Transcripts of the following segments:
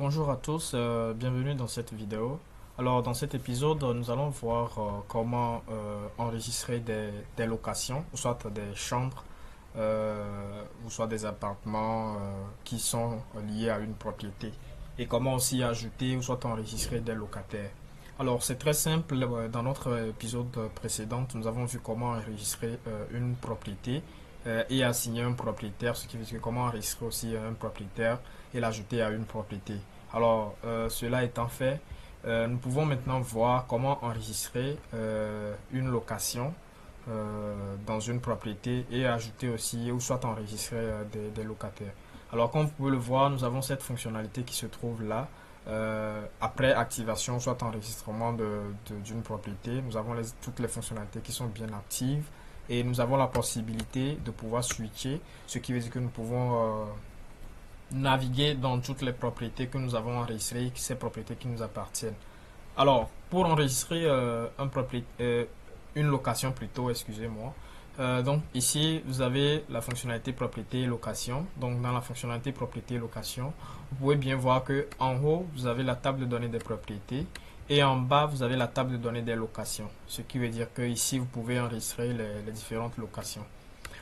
Bonjour à tous, bienvenue dans cette vidéo. Alors dans cet épisode, nous allons voir comment enregistrer des locations, ou soit des chambres, ou soit des appartements qui sont liés à une propriété. Et comment aussi ajouter ou soit enregistrer des locataires. Alors c'est très simple, dans notre épisode précédent, nous avons vu comment enregistrer une propriété et assigner un propriétaire, ce qui veut dire comment enregistrer aussi un propriétaire et l'ajouter à une propriété. Alors, cela étant fait, nous pouvons maintenant voir comment enregistrer une location dans une propriété et ajouter aussi ou soit enregistrer des locataires. Alors, comme vous pouvez le voir, nous avons cette fonctionnalité qui se trouve là. Après activation, soit enregistrement d'une propriété, nous avons toutes les fonctionnalités qui sont bien actives et nous avons la possibilité de pouvoir switcher, ce qui veut dire que nous pouvons naviguer dans toutes les propriétés que nous avons enregistrées, ces propriétés qui nous appartiennent. Alors, pour enregistrer une location plutôt, excusez-moi. Donc ici, vous avez la fonctionnalité propriété et location. Donc dans la fonctionnalité propriété et location, vous pouvez bien voir que en haut, vous avez la table de données des propriétés et en bas, vous avez la table de données des locations. Ce qui veut dire que ici, vous pouvez enregistrer les différentes locations.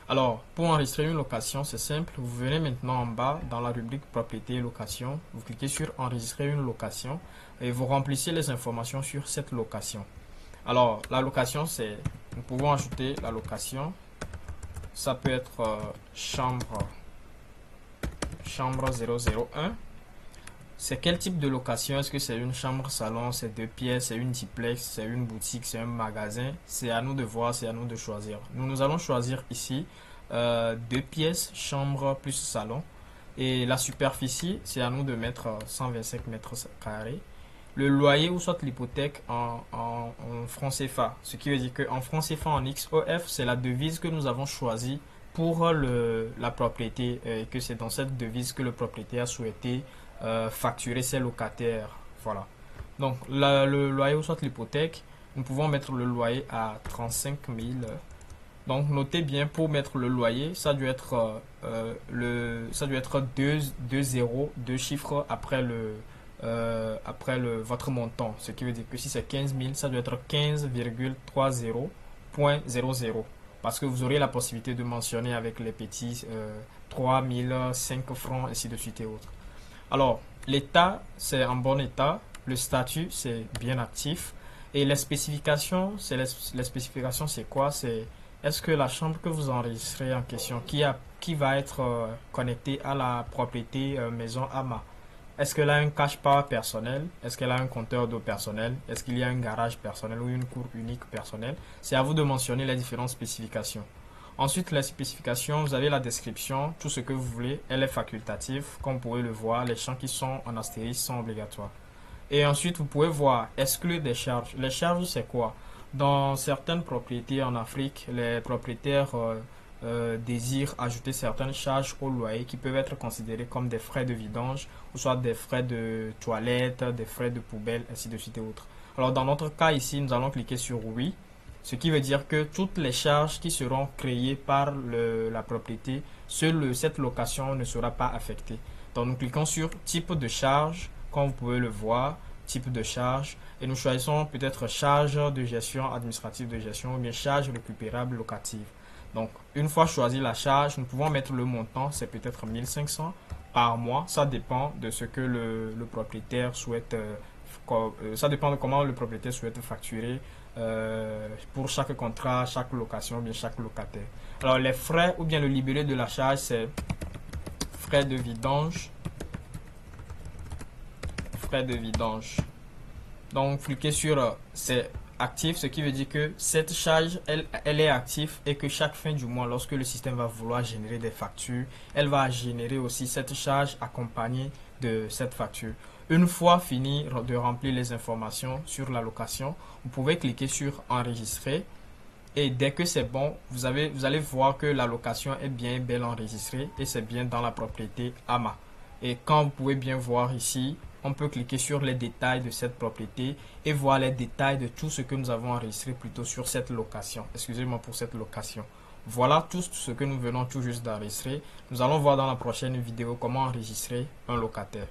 Alors, pour enregistrer une location, c'est simple. Vous venez maintenant en bas dans la rubrique propriété et location. Vous cliquez sur enregistrer une location et vous remplissez les informations sur cette location. Alors, la location, c'est, nous pouvons ajouter la location. Ça peut être chambre 001. C'est quel type de location? Est-ce que c'est une chambre salon, c'est 2 pièces, c'est une duplex, c'est une boutique, c'est un magasin? C'est à nous de voir, c'est à nous de choisir. Nous allons choisir ici 2 pièces, chambre plus salon. Et la superficie, c'est à nous de mettre 125 mètres carrés. Le loyer ou soit l'hypothèque en francs CFA. Ce qui veut dire qu'en francs CFA en XOF, c'est la devise que nous avons choisie pour la propriété et que c'est dans cette devise que le propriétaire a souhaité facturer ses locataires. Voilà. Donc, le loyer ou soit l'hypothèque, nous pouvons mettre le loyer à 35 000. Donc, notez bien, pour mettre le loyer, ça doit être, deux zéros, deux chiffres après votre montant. Ce qui veut dire que si c'est 15 000, ça doit être 15,30.00. Parce que vous aurez la possibilité de mentionner avec les petits 3 000, 5 francs, ainsi de suite et autres. Alors, l'état, c'est en bon état. Le statut, c'est bien actif. Et les spécifications, c'est quoi? C'est est-ce que la chambre que vous enregistrez en question, qui va être connectée à la propriété maison AMA? Est-ce qu'elle a un cache-power personnel? Est-ce qu'elle a un compteur d'eau personnel? Est-ce qu'il y a un garage personnel ou une cour unique personnelle? C'est à vous de mentionner les différentes spécifications. Ensuite, les spécifications, vous avez la description, tout ce que vous voulez, elle est facultative. Comme vous pouvez le voir, les champs qui sont en astérisque sont obligatoires. Et ensuite, vous pouvez voir exclure des charges. Les charges, c'est quoi? Dans certaines propriétés en Afrique, les propriétaires désirent ajouter certaines charges au loyer qui peuvent être considérées comme des frais de vidange, ou soit des frais de toilette, des frais de poubelle, ainsi de suite et autres. Alors, dans notre cas ici, nous allons cliquer sur oui. Ce qui veut dire que toutes les charges qui seront créées par la propriété, cette location ne sera pas affectée. Donc nous cliquons sur type de charge, comme vous pouvez le voir, type de charge, et nous choisissons peut-être charge de gestion administrative de gestion ou bien charge récupérable locative. Donc une fois choisi la charge, nous pouvons mettre le montant, c'est peut-être 1500 par mois, ça dépend de ce que le propriétaire souhaite ça dépend de comment le propriétaire souhaite facturer pour chaque contrat, chaque location, bien chaque locataire. Alors les frais ou bien le libellé de la charge, c'est frais de vidange. Frais de vidange. Donc cliquez sur c'est actif, ce qui veut dire que cette charge, elle est active et que chaque fin du mois, lorsque le système va vouloir générer des factures, elle va générer aussi cette charge accompagnée de cette facture. Une fois fini de remplir les informations sur la location, vous pouvez cliquer sur enregistrer et dès que c'est bon, vous allez voir que la location est bien et belle enregistrée et c'est bien dans la propriété AMA. Et quand vous pouvez bien voir ici, on peut cliquer sur les détails de cette propriété et voir les détails de tout ce que nous avons enregistré plutôt sur cette location. Excusez-moi pour cette location. Voilà tout ce que nous venons tout juste d'enregistrer. Nous allons voir dans la prochaine vidéo comment enregistrer un locataire.